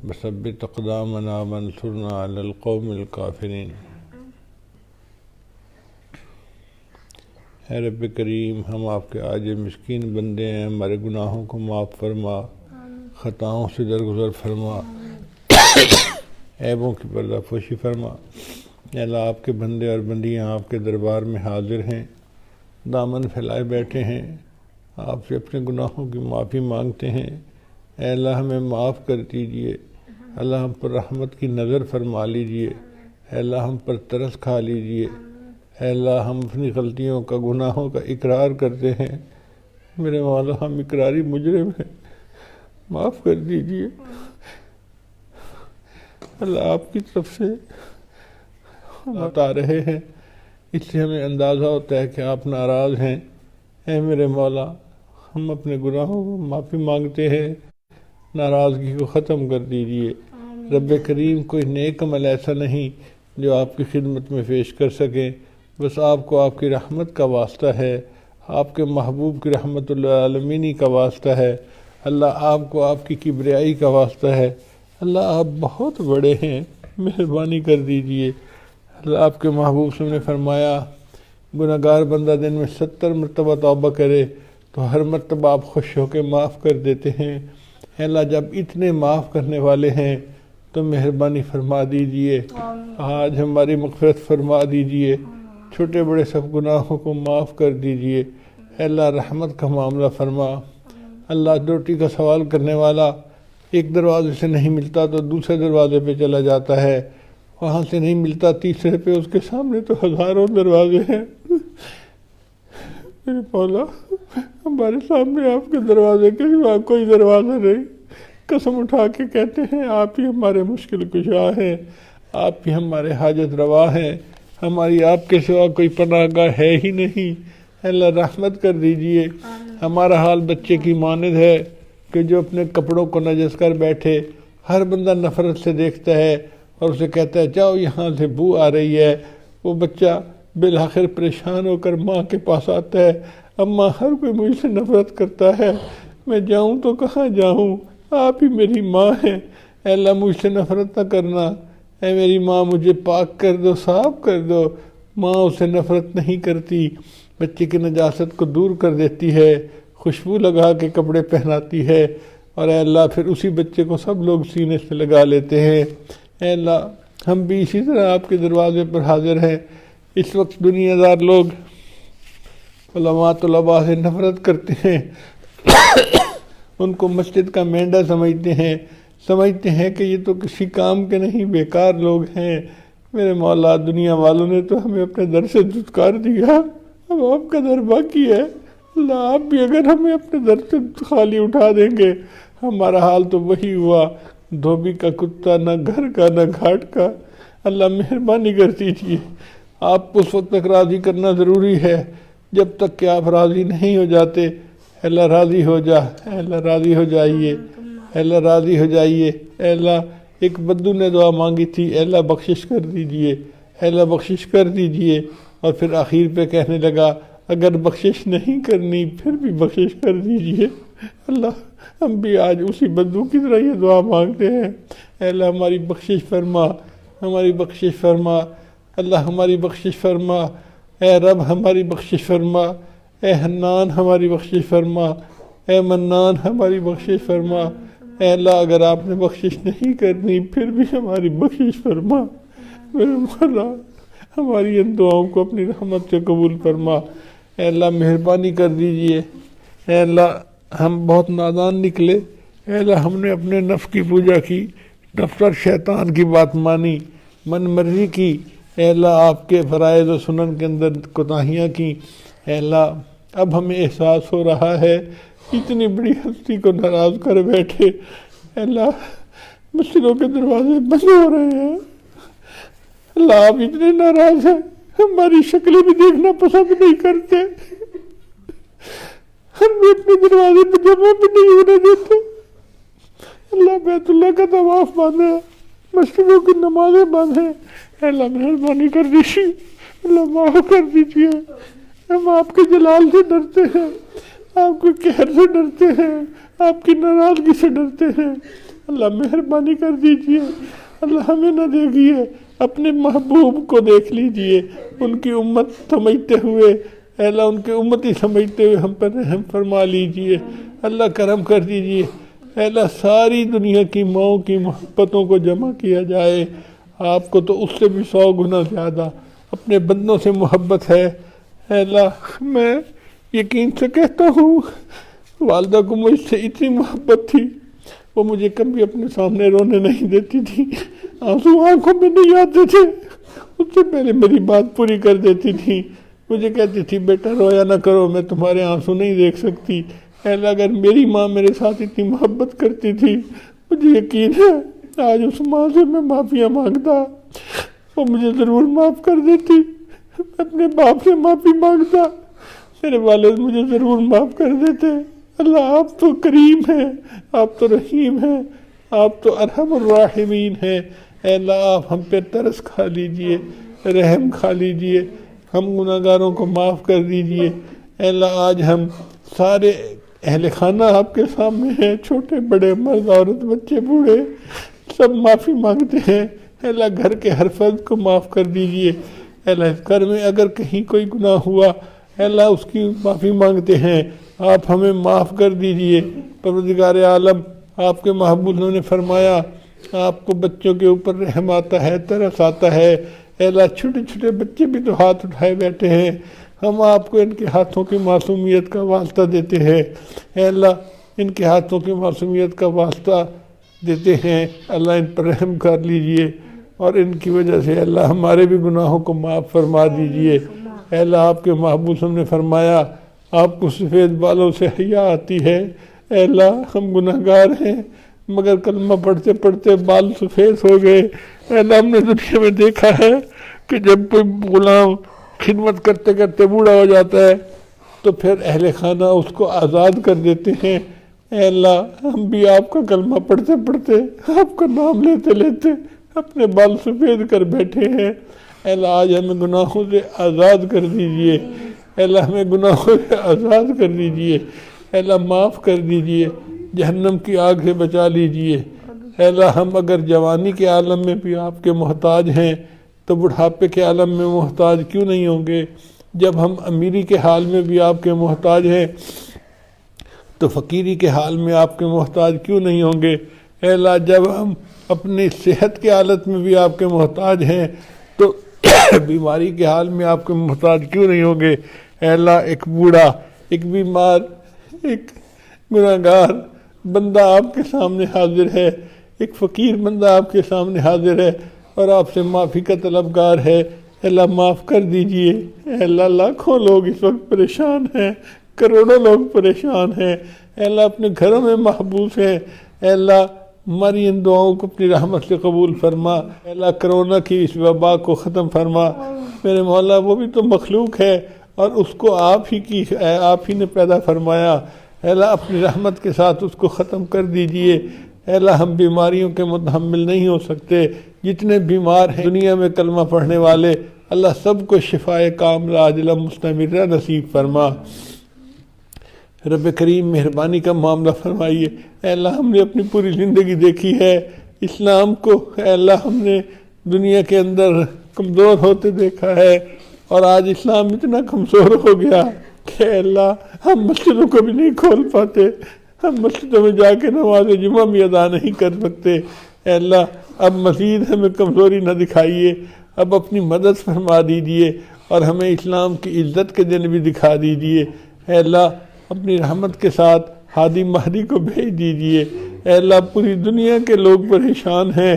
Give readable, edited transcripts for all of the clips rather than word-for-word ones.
وثبت اقدامنا وانصرنا علی القوم الکافرین۔ اے رب کریم، ہم آپ کے عاجز مسکین بندے ہیں، ہمارے گناہوں کو معاف فرما، خطاؤں سے درگزر فرما، عیبوں کی پردہ پوشی فرما۔ اے اللہ، آپ کے بندے اور بندیاں آپ کے دربار میں حاضر ہیں، دامن پھیلائے بیٹھے ہیں، آپ سے اپنے گناہوں کی معافی مانگتے ہیں۔ اے اللہ، ہمیں معاف کر دیجئے، اللہ ہم پر رحمت کی نظر فرما لیجئے، اے اللہ ہم پر ترس کھا لیجئے، اے اللہ ہم اپنی غلطیوں کا، گناہوں کا اقرار کرتے ہیں، میرے مولا ہم اقراری مجرم ہیں، معاف کر دیجئے۔ اللہ آپ کی طرف سے ہم آ رہے ہیں، اس لیے ہمیں اندازہ ہوتا ہے کہ آپ ناراض ہیں۔ اے میرے مولا، ہم اپنے گناہوں کو معافی مانگتے ہیں، ناراضگی کو ختم کر دیجئے۔ رب کریم، کوئی نیک عمل ایسا نہیں جو آپ کی خدمت میں پیش کر سکیں، بس آپ کو آپ کی رحمت کا واسطہ ہے، آپ کے محبوب کی رحمت العالمینی کا واسطہ ہے، اللہ آپ کو آپ کی کبریائی کا واسطہ ہے۔ اللہ آپ بہت بڑے ہیں، مہربانی کر دیجئے۔ اللہ آپ کے محبوب سے نے فرمایا، گناہگار بندہ دن میں 70 مرتبہ توبہ کرے تو ہر مرتبہ آپ خوش ہو کے معاف کر دیتے ہیں۔ اے اللہ، جب اتنے معاف کرنے والے ہیں تو مہربانی فرما دیجئے، آج ہماری مغفرت فرما دیجئے، چھوٹے بڑے سب گناہوں کو معاف کر دیجئے۔ اے اللہ، رحمت کا معاملہ فرما۔ اللہ، روٹی کا سوال کرنے والا ایک دروازے سے نہیں ملتا تو دوسرے دروازے پہ چلا جاتا ہے، وہاں سے نہیں ملتا تیسرے پہ، اس کے سامنے تو ہزاروں دروازے ہیں۔ میرے مولا، ہمارے سامنے آپ کے دروازے کے سوا کوئی دروازہ نہیں، قسم اٹھا کے کہتے ہیں آپ ہی ہمارے مشکل کشا ہیں، آپ ہی ہمارے حاجت روا ہیں، ہماری آپ کے سوا کوئی پناہ گاہ ہے ہی نہیں۔ اللہ رحمت کر دیجئے۔ ہمارا حال بچے کی مانند ہے کہ جو اپنے کپڑوں کو نجس کر بیٹھے، ہر بندہ نفرت سے دیکھتا ہے اور اسے کہتا ہے جاؤ یہاں سے بو آ رہی ہے، وہ بچہ بالآخر پریشان ہو کر ماں کے پاس آتا ہے، اماں ہر کوئی مجھ سے نفرت کرتا ہے، میں جاؤں تو کہاں جاؤں، آپ ہی میری ماں ہیں، اے اللہ مجھ سے نفرت نہ کرنا، اے میری ماں مجھے پاک کر دو، صاف کر دو۔ ماں اسے نفرت نہیں کرتی، بچے کی نجاست کو دور کر دیتی ہے، خوشبو لگا کے کپڑے پہناتی ہے، اور اے اللہ پھر اسی بچے کو سب لوگ سینے سے لگا لیتے ہیں۔ اے اللہ، ہم بھی اسی طرح آپ کے دروازے پر حاضر ہیں۔ اس وقت دنیا دار لوگ علماء طلباء سے نفرت کرتے ہیں، ان کو مسجد کا مینڈا سمجھتے ہیں کہ یہ تو کسی کام کے نہیں، بیکار لوگ ہیں۔ میرے مولا، دنیا والوں نے تو ہمیں اپنے در سے دھتکار دیا، اب آپ کا در باقی ہے۔ اللہ، آپ بھی اگر ہمیں اپنے در سے خالی اٹھا دیں گے، ہمارا حال تو وہی ہوا، دھوبی کا کتا، نہ گھر کا نہ گھاٹ کا۔ اللہ مہربانی کر دیجیے، آپ اس وقت تک راضی کرنا ضروری ہے جب تک کہ آپ راضی نہیں ہو جاتے۔ اے اللہ راضی ہو جا، اے اللہ راضی ہو جائیے، اے اللہ راضی ہو جائیے۔ اے اللہ، ایک بدو نے دعا مانگی تھی، اے اللہ بخشش کر دیجئے، اے اللہ بخشش کر دیجئے، اور پھر آخر پہ کہنے لگا اگر بخشش نہیں کرنی پھر بھی بخشش کر دیجئے۔ اللہ، ہم بھی آج اسی بدو کی طرح یہ دعا مانگتے ہیں، اے اللہ ہماری بخشش فرما، ہماری بخشش فرما، اللہ ہماری بخشش فرما، اے رب ہماری بخشش فرما، اے حنان ہماری بخشش فرما، اے منان ہماری بخشش فرما۔ اے اللہ، اگر آپ نے بخشش نہیں کرنی پھر بھی ہماری بخشش فرما۔ میرے مولا، ہماری ان دعاؤں کو اپنی رحمت سے قبول فرما۔ اے اللہ مہربانی کر دیجئے۔ اے اللہ، ہم بہت نادان نکلے، اے اللہ ہم نے اپنے نفس کی پوجا کی، نفس اور شیطان کی بات مانی، من مرضی کی، اے اللہ آپ کے فرائض و سنن کے اندر کوتاہیاں کی۔ اے اللہ، اب ہمیں احساس ہو رہا ہے اتنی بڑی ہستی کو ناراض کر بیٹھے، اے اللہ مسجدوں کے دروازے بند ہو رہے ہیں، اللہ آپ اتنے ناراض ہیں، ہماری شکلیں بھی دیکھنا پسند نہیں کرتے، ہم بھی اپنے دروازے پہ جمع بھی نہیں ہونے دیتے۔ اللہ بیت اللہ کا طواف بند ہے، مسجدوں کی نمازیں بند ہیں، اے اللہ مہربانی کر دیجیے، اللہ معاف کر دیجیے۔ ہم آپ کے جلال سے ڈرتے ہیں، آپ کے قہر سے ڈرتے ہیں، آپ کی ناراضگی سے ڈرتے ہیں۔ اللہ مہربانی کر دیجئے، اللہ ہمیں نہ دیکھیے، اپنے محبوب کو دیکھ لیجئے، ان کی امت سمجھتے ہوئے، اے اللہ ان کی امتی سمجھتے ہوئے ہم پر رحم فرما لیجئے، اللہ کرم کر دیجئے، اے اللہ ساری دنیا کی ماؤں کی محبتوں کو جمع کیا جائے، آپ کو تو اس سے بھی 100 گنا زیادہ اپنے بندوں سے محبت ہے، اے اللہ میں یقین سے کہتا ہوں والدہ کو مجھ سے اتنی محبت تھی، وہ مجھے کبھی اپنے سامنے رونے نہیں دیتی تھی، آنسو آنکھوں میں نہیں آتے تھے، اس سے پہلے میری بات پوری کر دیتی تھی، مجھے کہتی تھی بیٹا رویا نہ کرو، میں تمہارے آنسو نہیں دیکھ سکتی، اے اللہ اگر میری ماں میرے ساتھ اتنی محبت کرتی تھی، مجھے یقین ہے آج اس ماں سے میں معافیاں مانگتا، وہ مجھے ضرور معاف کر دیتی، اپنے باپ سے معافی مانگتا، میرے والد مجھے ضرور معاف کر دیتے۔ اللہ آپ تو کریم ہیں، آپ تو رحیم ہیں، آپ تو ارحم الراحمین ہیں، اے اللہ آپ ہم پہ ترس کھا لیجئے، رحم کھا لیجئے، ہم گناہگاروں کو معاف کر دیجئے، اے اللہ آج ہم سارے اہل خانہ آپ کے سامنے ہیں، چھوٹے بڑے مرد عورت بچے بوڑھے سب معافی مانگتے ہیں، اے اللہ گھر کے ہر فرد کو معاف کر دیجئے، اے اللہ اس گھر میں اگر کہیں کوئی گناہ ہوا اے اللہ اس کی معافی مانگتے ہیں، آپ ہمیں معاف کر دیجئے۔ پروردگار عالم آپ کے محبوب نے فرمایا آپ کو بچوں کے اوپر رحم آتا ہے، ترس آتا ہے، اے اللہ چھوٹے چھوٹے بچے بھی تو ہاتھ اٹھائے بیٹھے ہیں، ہم آپ کو ان کے ہاتھوں کی معصومیت کا واسطہ دیتے ہیں، اے اللہ ان کے ہاتھوں کی معصومیت کا واسطہ دیتے ہیں، اللہ ان پر رحم کر لیجئے اور ان کی وجہ سے اللہ ہمارے بھی گناہوں کو معاف فرما دیجئے۔ اے اللہ آپ کے محبوب نے فرمایا آپ کو سفید بالوں سے حیا آتی ہے، اے اللہ ہم گناہگار ہیں مگر کلمہ پڑھتے پڑھتے بال سفید ہو گئے، اے اللہ ہم نے دنیا میں دیکھا ہے کہ جب کوئی غلام خدمت کرتے کرتے بوڑھا ہو جاتا ہے تو پھر اہل خانہ اس کو آزاد کر دیتے ہیں، اے اللہ ہم بھی آپ کا کلمہ پڑھتے پڑھتے آپ کا نام لیتے لیتے اپنے بال سفید کر بیٹھے ہیں، اے اللہ آج ہمیں گناہوں سے آزاد کر دیجئے، اے اللہ ہمیں گناہوں سے آزاد کر دیجئے، اے اللہ معاف کر دیجئے، جہنم کی آگ سے بچا لیجئے، اے اللہ ہم اگر جوانی کے عالم میں بھی آپ کے محتاج ہیں تو بڑھاپے کے عالم میں محتاج کیوں نہیں ہوں گے؟ جب ہم امیری کے حال میں بھی آپ کے محتاج ہیں تو فقیری کے حال میں آپ کے محتاج کیوں نہیں ہوں گے؟ اے اللہ جب ہم اپنی صحت کے حالت میں بھی آپ کے محتاج ہیں تو بیماری کے حال میں آپ کے محتاج کیوں نہیں ہوں گے؟ اے اللہ ایک بوڑھا، ایک بیمار، ایک گناہگار بندہ آپ کے سامنے حاضر ہے، ایک فقیر بندہ آپ کے سامنے حاضر ہے اور آپ سے معافی کا طلبگار ہے، اے اللہ معاف کر دیجئے، اے اللہ لاکھوں لوگ اس وقت پریشان ہیں، کروڑوں لوگ پریشان ہیں، اے اللہ اپنے گھروں میں محبوس ہیں، اے اللہ ہماری ان دعاؤں کو اپنی رحمت سے قبول فرما، اے اللہ کرونا کی اس وبا کو ختم فرما، میرے مولا وہ بھی تو مخلوق ہے اور اس کو آپ ہی نے پیدا فرمایا، اے اللہ اپنی رحمت کے ساتھ اس کو ختم کر دیجئے، اے اللہ ہم بیماریوں کے متحمل نہیں ہو سکتے، جتنے بیمار ہیں دنیا میں کلمہ پڑھنے والے اللہ سب کو شفائے کاملہ عاجلہ مستمرہ نصیب فرما۔ رب کریم مہربانی کا معاملہ فرمائیے، اے اللہ ہم نے اپنی پوری زندگی دیکھی ہے اسلام کو، اے اللہ ہم نے دنیا کے اندر کمزور ہوتے دیکھا ہے اور آج اسلام اتنا کمزور ہو گیا کہ اے اللہ ہم مسجدوں کو بھی نہیں کھول پاتے، ہم مسجدوں میں جا کے نماز جمعہ بھی ادا نہیں کر سکتے، اے اللہ اب مزید ہمیں کمزوری نہ دکھائیے، اب اپنی مدد فرما دیجئے اور ہمیں اسلام کی عزت کے دن بھی دکھا دیجئے، اے اللہ اپنی رحمت کے ساتھ ہادی مہدی کو بھیج دیجئے، اے اللہ پوری دنیا کے لوگ پریشان ہیں،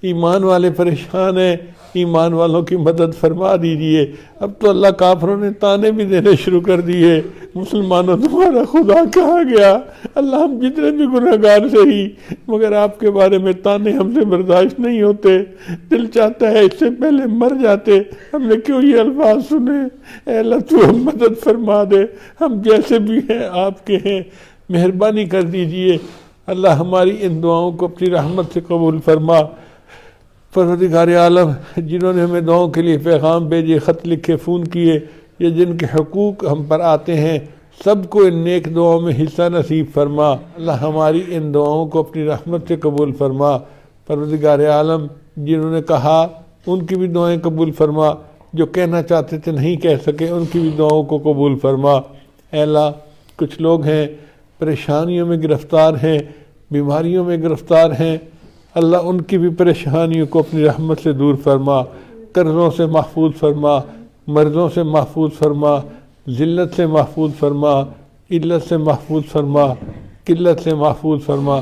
ایمان والے پریشان ہیں، ایمان والوں کی مدد فرما دیجئے۔ اب تو اللہ کافروں نے تانے بھی دینے شروع کر دیے، مسلمانوں تمہارا خدا کہاں گیا؟ اللہ ہم جتنے بھی گناہگار سے ہی مگر آپ کے بارے میں تانے ہم سے برداشت نہیں ہوتے، دل چاہتا ہے اس سے پہلے مر جاتے، ہم نے کیوں یہ الفاظ سنے؟ اے اللہ تو ہم مدد فرما دے، ہم جیسے بھی ہیں آپ کے ہیں، مہربانی کر دیجئے، اللہ ہماری ان دعاؤں کو اپنی رحمت سے قبول فرما۔ پروردگار عالم جنہوں نے ہمیں دعاؤں کے لیے پیغام بھیجے، خط لکھے، فون کیے، یا جن کے حقوق ہم پر آتے ہیں سب کو ان نیک دعاؤں میں حصہ نصیب فرما۔ اللہ ہماری ان دعاؤں کو اپنی رحمت سے قبول فرما۔ پروردگار عالم جنہوں نے کہا ان کی بھی دعائیں قبول فرما، جو کہنا چاہتے تھے نہیں کہہ سکے ان کی بھی دعاؤں کو قبول فرما۔ اے اللہ کچھ لوگ ہیں پریشانیوں میں گرفتار ہیں، بیماریوں میں گرفتار ہیں، اللہ ان کی بھی پریشانیوں کو اپنی رحمت سے دور فرما، قرضوں سے محفوظ فرما، مرضوں سے محفوظ فرما، ذلت سے محفوظ فرما، علت سے محفوظ فرما، قلت سے محفوظ فرما۔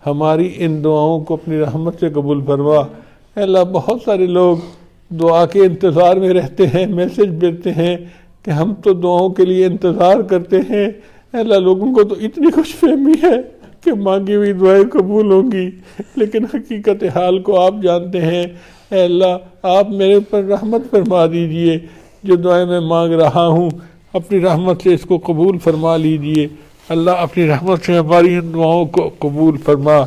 ہماری ان دعاؤں کو اپنی رحمت سے قبول فرما۔ اے اللہ بہت سارے لوگ دعا کے انتظار میں رہتے ہیں، میسج بھیجتے ہیں کہ ہم تو دعاؤں کے لیے انتظار کرتے ہیں۔ اے اللہ لوگوں کو تو اتنی خوش فہمی ہے کہ مانگی ہوئی دعائیں قبول ہوں گی، لیکن حقیقت حال کو آپ جانتے ہیں۔ اے اللہ آپ میرے اوپر رحمت فرما دیجئے، جو دعائیں میں مانگ رہا ہوں اپنی رحمت سے اس کو قبول فرما لیجئے۔ اللہ اپنی رحمت سے ہماری ان دعاؤں کو قبول فرما،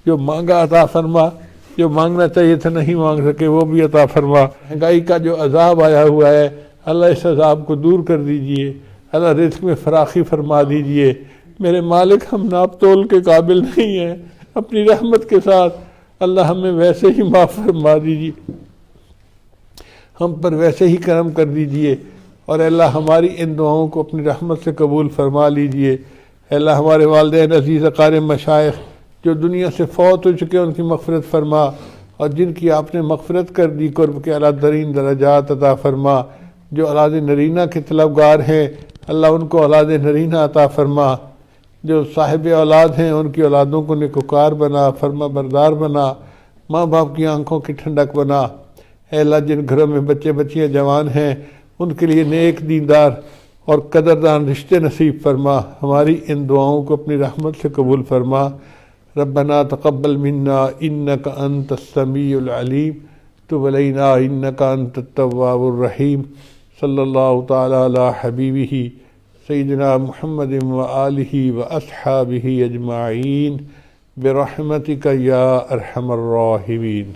جو مانگا عطا فرما، جو مانگنا چاہیے تھا نہیں مانگ سکے وہ بھی عطا فرما۔ مہنگائی کا جو عذاب آیا ہوا ہے اللہ اس عذاب کو دور کر دیجئے، اللہ رزق میں فراخی فرما دیجئے۔ میرے مالک ہم ناپ تول کے قابل نہیں ہیں، اپنی رحمت کے ساتھ اللہ ہمیں ویسے ہی معاف فرما دیجئے، ہم پر ویسے ہی کرم کر دیجئے، اور اے اللہ ہماری ان دعاؤں کو اپنی رحمت سے قبول فرما لیجئے۔ اے اللہ ہمارے والدین عزیز اقارب مشائخ جو دنیا سے فوت ہو چکے ان کی مغفرت فرما، اور جن کی آپ نے مغفرت کر دی قرب کے اعلیٰ ترین درجات عطا فرما۔ جو اولاد نرینہ کے طلبگار ہیں اللہ ان کو اولاد نرینہ عطا فرما۔ جو صاحب اولاد ہیں ان کی اولادوں کو نیکوکار بنا، فرما بردار بنا، ماں باپ کی آنکھوں کی ٹھنڈک بنا۔ اے اللہ جن گھروں میں بچے بچیاں جوان ہیں ان کے لیے نیک دیندار اور قدردان رشتے نصیب فرما۔ ہماری ان دعاؤں کو اپنی رحمت سے قبول فرما۔ ربنا تقبل منا انک انت السمیع العلیم تب علینا انک انت التواب الرحیم۔ صلی اللہ تعالی علی حبیبہ سیدنا محمد وآلہ واصحابہ اجمعین برحمتک یا ارحم الراحمین۔